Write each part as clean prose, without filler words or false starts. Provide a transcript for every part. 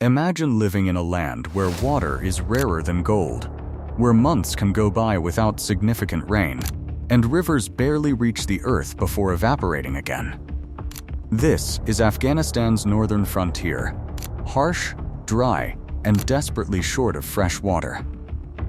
Imagine living in a land where water is rarer than gold, where months can go by without significant rain, and rivers barely reach the earth before evaporating again. This is Afghanistan's northern frontier, harsh, dry, and desperately short of fresh water.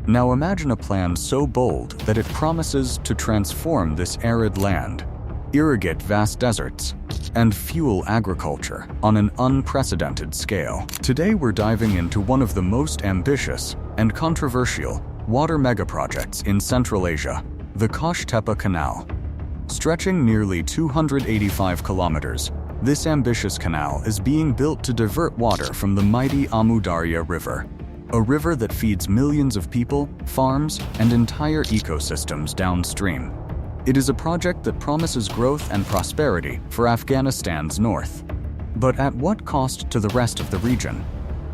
Now imagine a plan so bold that it promises to transform this arid land, irrigate vast deserts, and fuel agriculture on an unprecedented scale. Today we're diving into one of the most ambitious and controversial water megaprojects in Central Asia, the Qosh Tepa Canal. Stretching nearly 285 kilometers, this ambitious canal is being built to divert water from the mighty Amu Darya River, a river that feeds millions of people, farms, and entire ecosystems downstream. It is a project that promises growth and prosperity for Afghanistan's north. But at what cost to the rest of the region?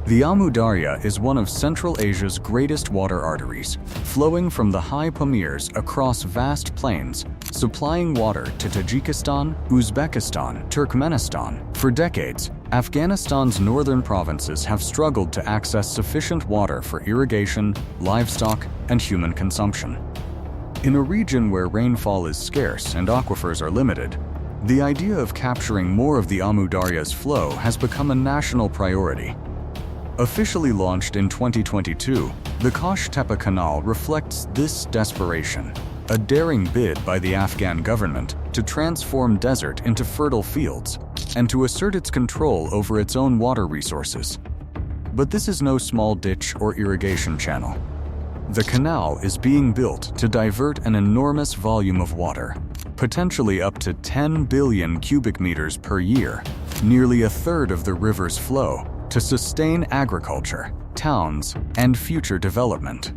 The Amu Darya is one of Central Asia's greatest water arteries, flowing from the high Pamirs across vast plains, supplying water to Tajikistan, Uzbekistan, Turkmenistan. For decades, Afghanistan's northern provinces have struggled to access sufficient water for irrigation, livestock, and human consumption. In a region where rainfall is scarce and aquifers are limited, the idea of capturing more of the Amu Darya's flow has become a national priority. Officially launched in 2022, the Qosh Tepa Canal reflects this desperation, a daring bid by the Afghan government to transform desert into fertile fields and to assert its control over its own water resources. But this is no small ditch or irrigation channel. The canal is being built to divert an enormous volume of water, potentially up to 10 billion cubic meters per year, nearly a third of the river's flow, to sustain agriculture, towns, and future development.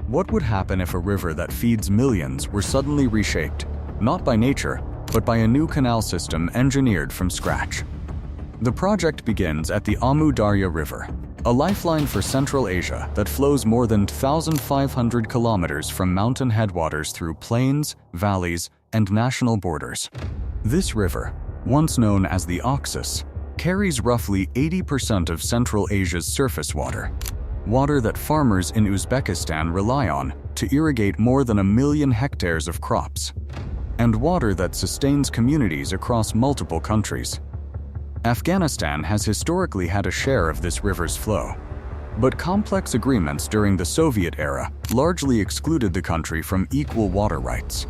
What would happen if a river that feeds millions were suddenly reshaped, not by nature, but by a new canal system engineered from scratch? The project begins at the Amu Darya River, a lifeline for Central Asia that flows more than 1,500 kilometers from mountain headwaters through plains, valleys, and national borders. This river, once known as the Oxus, carries roughly 80% of Central Asia's surface water, water that farmers in Uzbekistan rely on to irrigate more than 1 million hectares of crops, and water that sustains communities across multiple countries. Afghanistan has historically had a share of this river's flow, but complex agreements during the Soviet era largely excluded the country from equal water rights.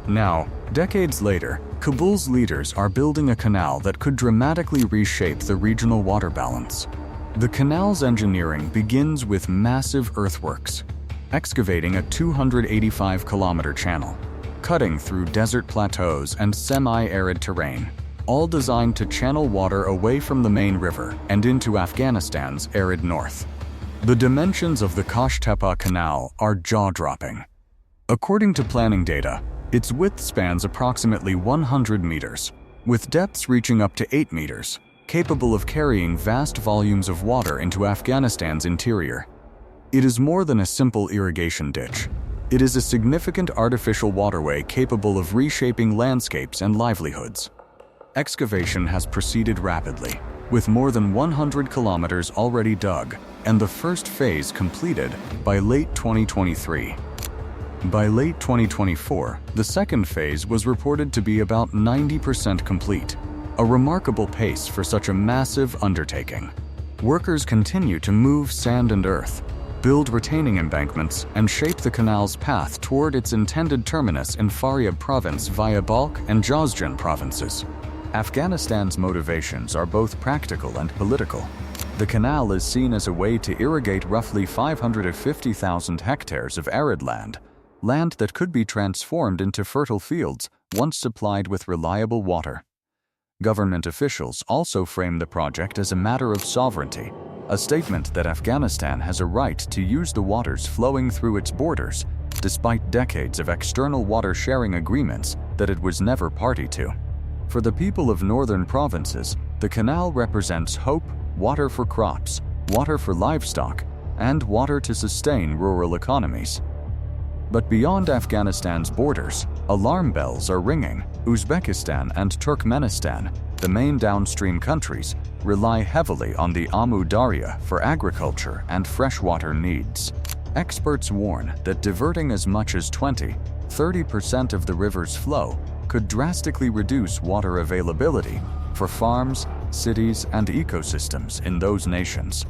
Now, decades later, Kabul's leaders are building a canal that could dramatically reshape the regional water balance. The canal's engineering begins with massive earthworks, excavating a 285-kilometer channel, cutting through desert plateaus and semi-arid terrain, all designed to channel water away from the main river and into Afghanistan's arid north. The dimensions of the Qosh Tepa Canal are jaw-dropping. According to planning data, its width spans approximately 100 meters, with depths reaching up to 8 meters, capable of carrying vast volumes of water into Afghanistan's interior. It is more than a simple irrigation ditch. It is a significant artificial waterway capable of reshaping landscapes and livelihoods. Excavation has proceeded rapidly, with more than 100 kilometers already dug and the first phase completed by late 2023. By late 2024, the second phase was reported to be about 90% complete, a remarkable pace for such a massive undertaking. Workers continue to move sand and earth, build retaining embankments, and shape the canal's path toward its intended terminus in Faryab province via Balkh and Jozjan provinces. Afghanistan's motivations are both practical and political. The canal is seen as a way to irrigate roughly 550,000 hectares of arid land that could be transformed into fertile fields once supplied with reliable water. Government officials also frame the project as a matter of sovereignty, a statement that Afghanistan has a right to use the waters flowing through its borders, despite decades of external water sharing agreements that it was never party to. For the people of northern provinces, the canal represents hope, water for crops, water for livestock, and water to sustain rural economies. But beyond Afghanistan's borders, alarm bells are ringing. Uzbekistan and Turkmenistan, the main downstream countries rely heavily on the Amu Darya for agriculture and freshwater needs. Experts warn that diverting as much as 20–30% of the river's flow could drastically reduce water availability for farms, cities, and ecosystems in those nations.